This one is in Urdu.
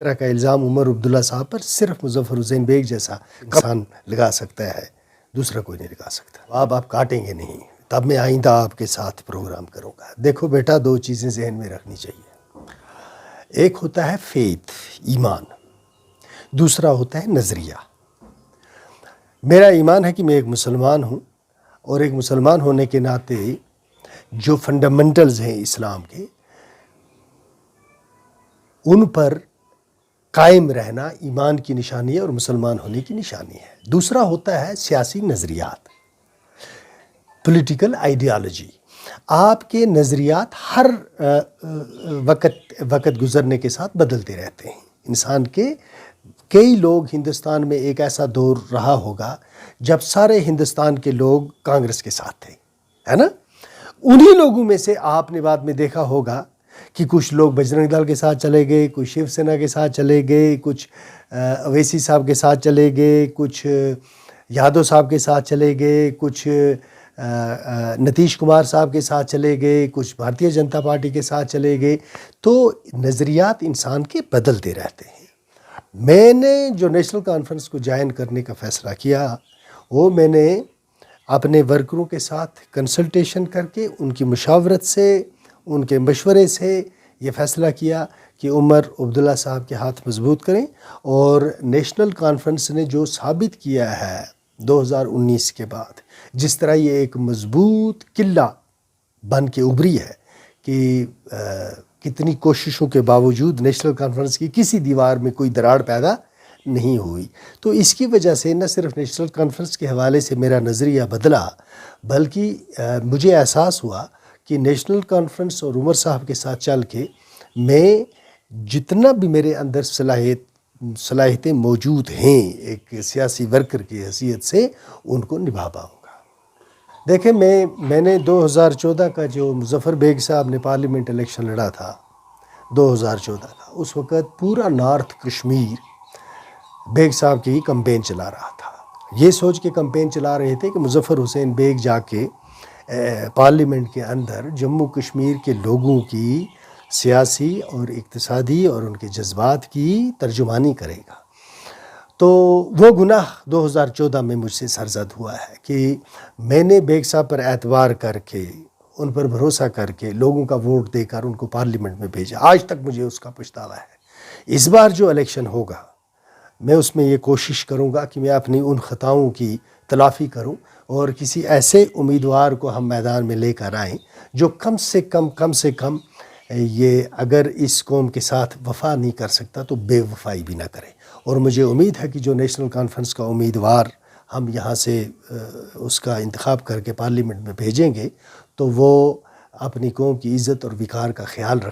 طرح کا الزام عمر عبداللہ صاحب پر صرف مظفر حسین بیگ جیسا انسان لگا سکتا ہے، دوسرا کوئی نہیں لگا سکتا۔ آپ کاٹیں گے نہیں، تب میں آئندہ آپ کے ساتھ پروگرام کروں گا۔ دیکھو بیٹا، دو چیزیں ذہن میں رکھنی چاہیے، ایک ہوتا ہے فیتھ، ایمان، دوسرا ہوتا ہے نظریہ۔ میرا ایمان ہے کہ میں ایک مسلمان ہوں، اور ایک مسلمان ہونے کے ناطے جو فنڈامنٹلز ہیں اسلام کے، ان پر قائم رہنا ایمان کی نشانی ہے اور مسلمان ہونے کی نشانی ہے۔ دوسرا ہوتا ہے سیاسی نظریات، پولیٹیکل آئیڈیالوجی۔ آپ کے نظریات ہر وقت گزرنے کے ساتھ بدلتے رہتے ہیں۔ انسان کے کئی لوگ، ہندوستان میں ایک ایسا دور رہا ہوگا جب سارے ہندوستان کے لوگ کانگریس کے ساتھ تھے، ہے نا؟ انہی لوگوں میں سے آپ نے بعد میں دیکھا ہوگا کہ کچھ لوگ بجرنگ دل کے ساتھ چلے گئے، کچھ شیو سینا کے ساتھ چلے گئے، کچھ اویسی صاحب کے ساتھ چلے گئے، کچھ یادو صاحب کے ساتھ چلے گئے، کچھ نتیش کمار صاحب کے ساتھ چلے گئے، کچھ بھارتیہ جنتا پارٹی کے ساتھ چلے گئے۔ تو نظریات انسان کے بدلتے رہتے ہیں۔ میں نے جو نیشنل کانفرنس کو جوائن کرنے کا فیصلہ کیا، وہ میں نے اپنے ورکروں کے ساتھ کنسلٹیشن کر کے، ان کی مشاورت سے، ان کے مشورے سے یہ فیصلہ کیا کہ عمر عبداللہ صاحب کے ہاتھ مضبوط کریں۔ اور نیشنل کانفرنس نے جو ثابت کیا ہے 2019 کے بعد، جس طرح یہ ایک مضبوط قلعہ بن کے ابھری ہے کہ کتنی کوششوں کے باوجود نیشنل کانفرنس کی کسی دیوار میں کوئی دراڑ پیدا نہیں ہوئی۔ تو اس کی وجہ سے نہ صرف نیشنل کانفرنس کے حوالے سے میرا نظریہ بدلا، بلکہ مجھے احساس ہوا کہ نیشنل کانفرنس اور عمر صاحب کے ساتھ چل کے میں جتنا بھی میرے اندر صلاحیتیں موجود ہیں ایک سیاسی ورکر کی حیثیت سے، ان کو نبھا پاؤں گا۔ دیکھیں، میں نے 2014 کا جو مظفر بیگ صاحب نے پارلیمنٹ الیکشن لڑا تھا 2014 کا، اس وقت پورا نارتھ کشمیر بیگ صاحب کی کمپین چلا رہا تھا۔ یہ سوچ کے کمپین چلا رہے تھے کہ مظفر حسین بیگ جا کے پارلیمنٹ کے اندر جموں کشمیر کے لوگوں کی سیاسی اور اقتصادی اور ان کے جذبات کی ترجمانی کرے گا۔ تو وہ گناہ 2014 میں مجھ سے سرزد ہوا ہے کہ میں نے بیگ صاحب پر اعتبار کر کے، ان پر بھروسہ کر کے، لوگوں کا ووٹ دے کر ان کو پارلیمنٹ میں بھیجا۔ آج تک مجھے اس کا پچھتاوا ہے۔ اس بار جو الیکشن ہوگا، میں اس میں یہ کوشش کروں گا کہ میں اپنی ان خطاؤں کی تلافی کروں اور کسی ایسے امیدوار کو ہم میدان میں لے کر آئیں جو کم سے کم یہ اگر اس قوم کے ساتھ وفا نہیں کر سکتا تو بے وفائی بھی نہ کرے۔ اور مجھے امید ہے کہ جو نیشنل کانفرنس کا امیدوار ہم یہاں سے اس کا انتخاب کر کے پارلیمنٹ میں بھیجیں گے، تو وہ اپنی قوم کی عزت اور وقار کا خیال رکھیں۔